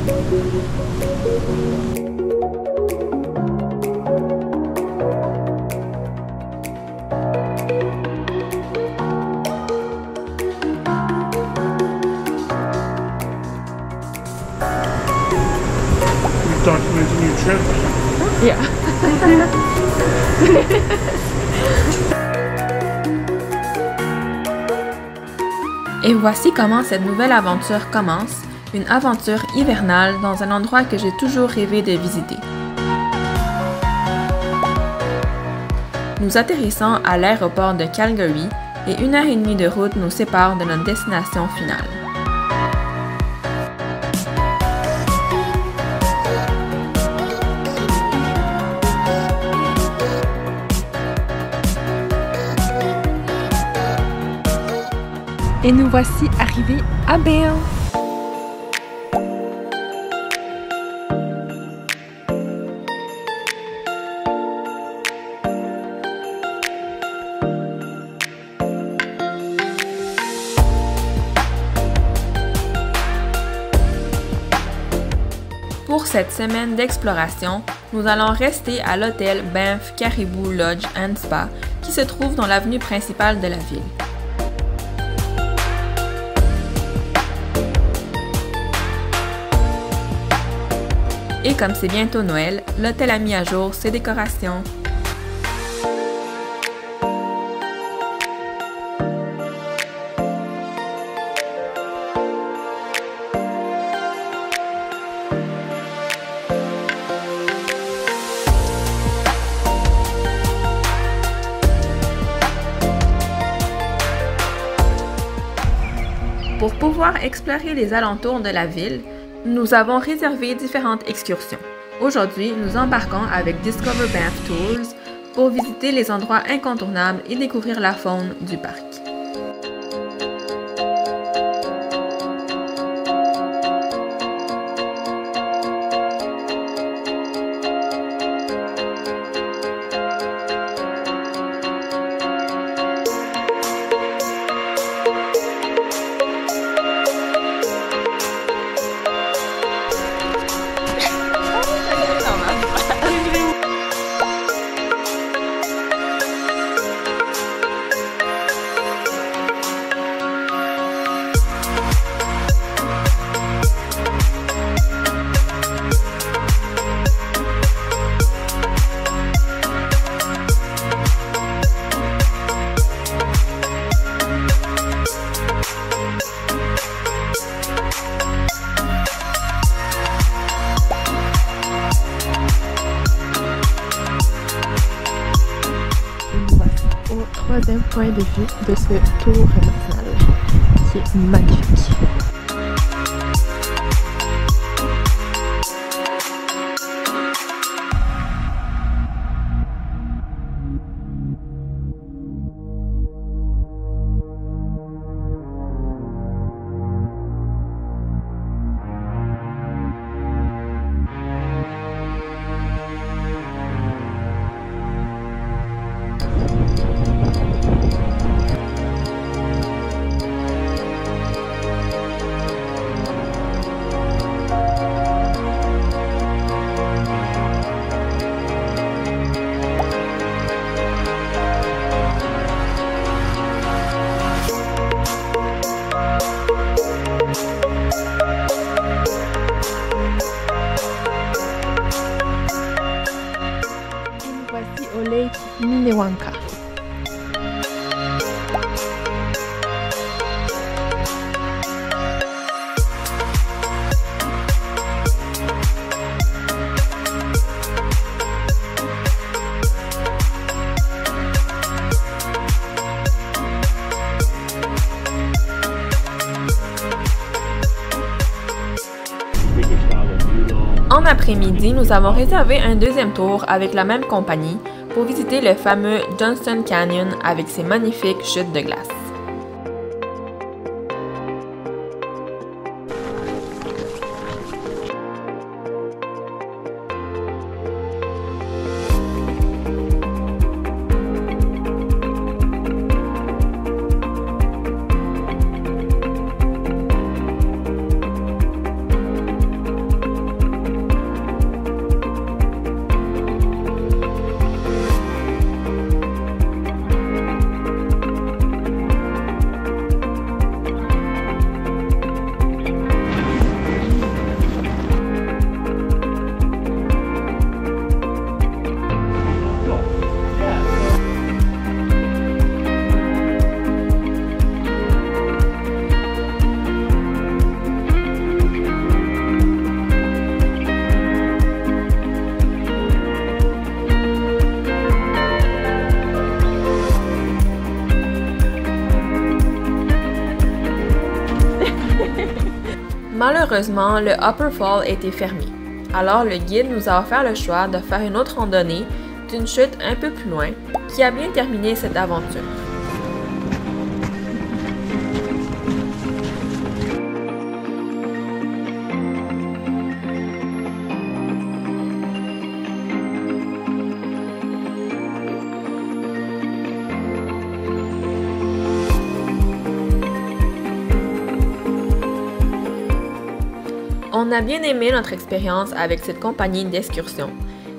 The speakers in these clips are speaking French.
Documenting your trip. Yeah. Et voici comment cette nouvelle aventure commence, une aventure hivernale dans un endroit que j'ai toujours rêvé de visiter. Nous atterrissons à l'aéroport de Calgary et 1h30 de route nous sépare de notre destination finale. Et nous voici arrivés à Banff. Pour cette semaine d'exploration, nous allons rester à l'hôtel Banff Caribou Lodge and Spa qui se trouve dans l'avenue principale de la ville. Et comme c'est bientôt Noël, l'hôtel a mis à jour ses décorations. Pour pouvoir explorer les alentours de la ville, nous avons réservé différentes excursions. Aujourd'hui, nous embarquons avec Discover Banff Tours pour visiter les endroits incontournables et découvrir la faune du parc. Troisième point de vue de ce tour matinal qui est magnifique. Au Lake Minnewanka. En après-midi, nous avons réservé un deuxième tour avec la même compagnie pour visiter le fameux Johnston Canyon avec ses magnifiques chutes de glace. Malheureusement, le Upper Fall était fermé. Alors le guide nous a offert le choix de faire une autre randonnée d'une chute un peu plus loin qui a bien terminé cette aventure. On a bien aimé notre expérience avec cette compagnie d'excursion.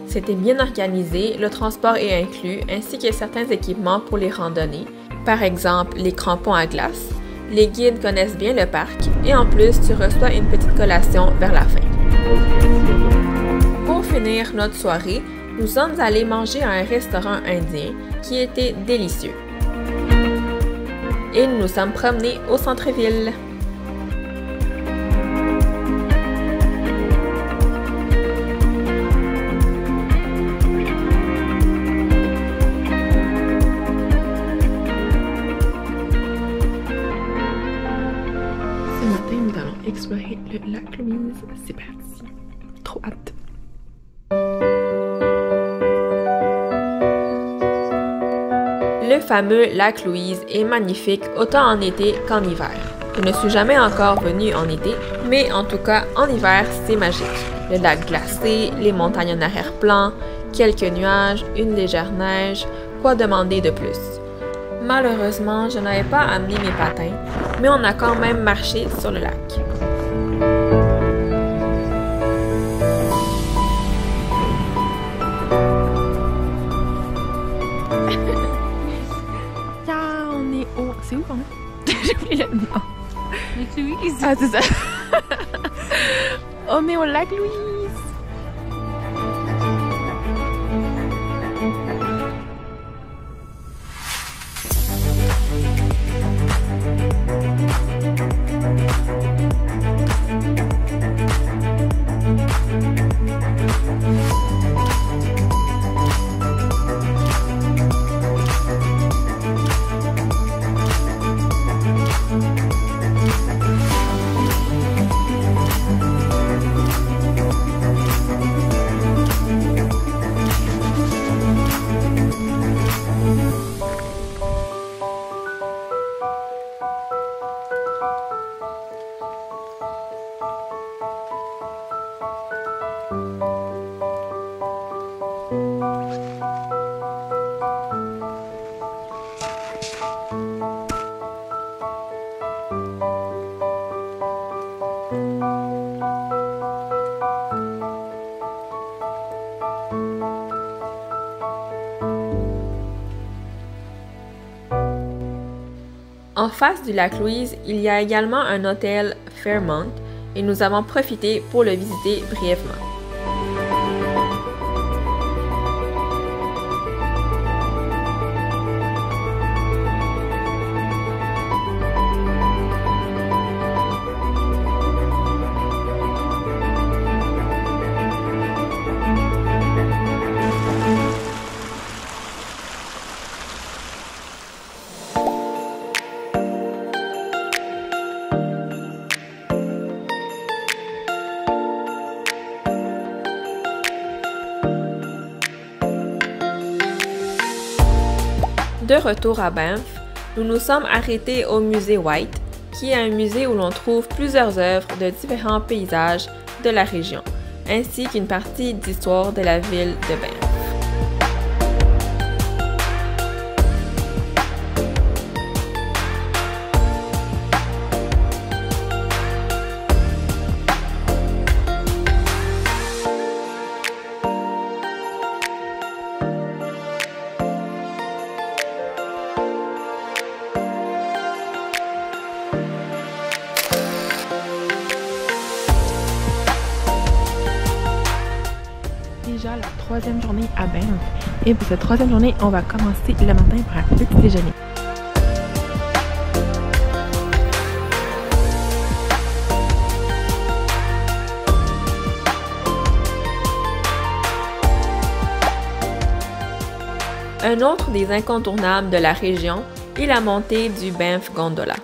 C'était bien organisé, le transport est inclus, ainsi que certains équipements pour les randonnées, par exemple les crampons à glace. Les guides connaissent bien le parc et en plus, tu reçois une petite collation vers la fin. Pour finir notre soirée, nous sommes allés manger à un restaurant indien qui était délicieux. Et nous nous sommes promenés au centre-ville. Explorer le lac Louise, c'est parti. Trop hâte. Le fameux lac Louise est magnifique autant en été qu'en hiver. Je ne suis jamais encore venue en été, mais en tout cas en hiver c'est magique. Le lac glacé, les montagnes en arrière-plan, quelques nuages, une légère neige, quoi demander de plus? Malheureusement, je n'avais pas amené mes patins, mais on a quand même marché sur le lac. On est au... C'est où, pardon? J'ai oublié le nom. Lac Louise. Ah, c'est ça. On est au lac Louise. En face du lac Louise, il y a également un hôtel Fairmont et nous avons profité pour le visiter brièvement. De retour à Banff, nous nous sommes arrêtés au musée White, qui est un musée où l'on trouve plusieurs œuvres de différents paysages de la région, ainsi qu'une partie d'histoire de la ville de Banff. Déjà la troisième journée à Banff. Et pour cette troisième journée, on va commencer le matin par un petit déjeuner. Un autre des incontournables de la région est la montée du Banff Gondola.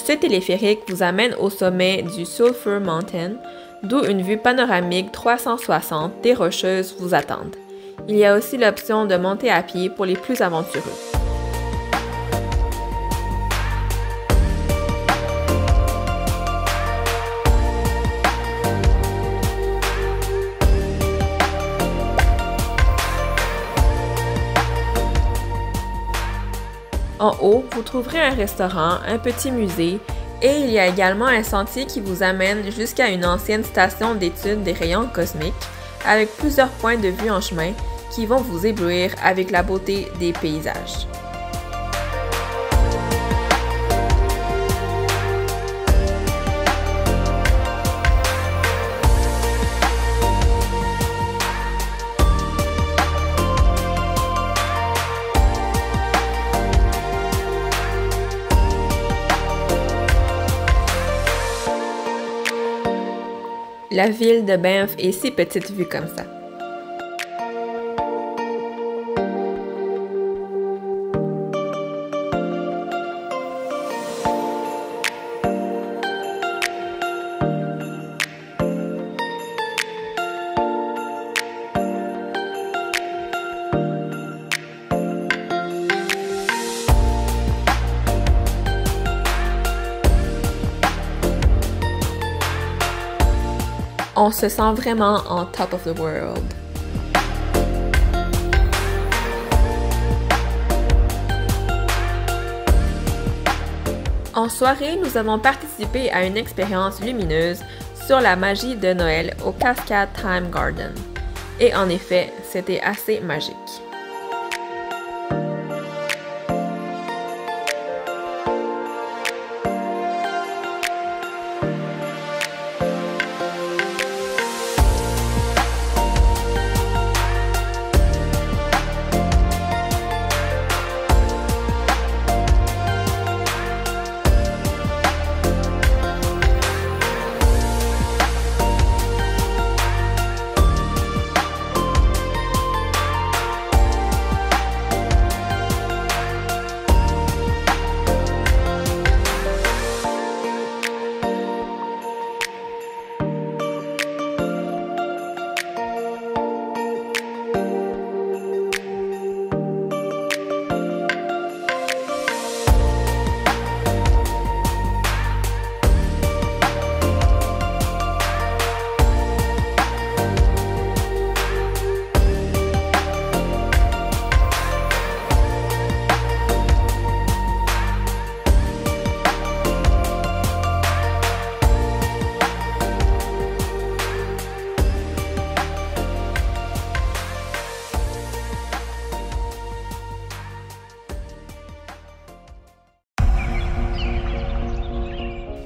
Ce téléphérique vous amène au sommet du Sulphur Mountain, d'où une vue panoramique 360 des Rocheuses vous attendent. Il y a aussi l'option de monter à pied pour les plus aventureux. En haut, vous trouverez un restaurant, un petit musée et il y a également un sentier qui vous amène jusqu'à une ancienne station d'études des rayons cosmiques avec plusieurs points de vue en chemin qui vont vous éblouir avec la beauté des paysages. La ville de Banff est si petite vue comme ça. On se sent vraiment en top of the world. En soirée, nous avons participé à une expérience lumineuse sur la magie de Noël au Cascade Time Garden. Et en effet, c'était assez magique.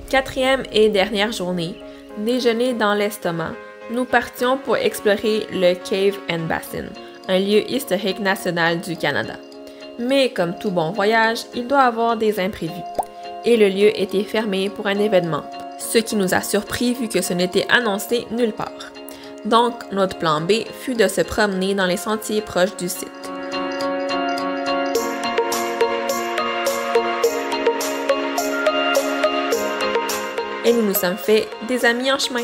Quatrième et dernière journée, déjeuner dans l'estomac, nous partions pour explorer le Cave and Basin, un lieu historique national du Canada. Mais comme tout bon voyage, il doit avoir des imprévus. Et le lieu était fermé pour un événement, ce qui nous a surpris vu que ce n'était annoncé nulle part. Donc, notre plan B fut de se promener dans les sentiers proches du site. Et nous nous sommes fait des amis en chemin.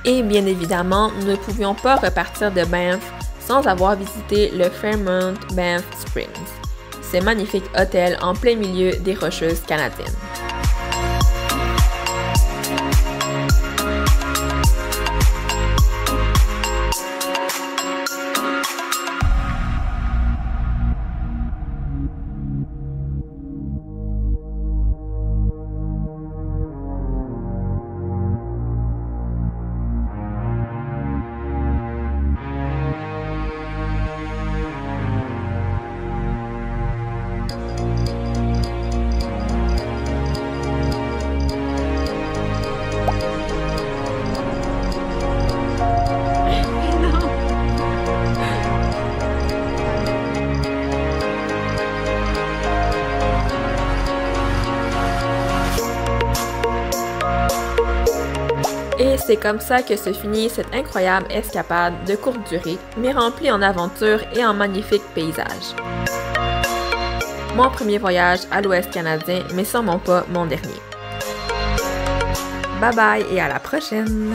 Et bien évidemment, nous ne pouvions pas repartir de Banff sans avoir visité le Fairmont Banff Springs, ce magnifique hôtel en plein milieu des Rocheuses canadiennes. Et c'est comme ça que se finit cette incroyable escapade de courte durée, mais remplie en aventures et en magnifiques paysages. Mon premier voyage à l'Ouest canadien, mais sûrement pas mon dernier. Bye bye et à la prochaine!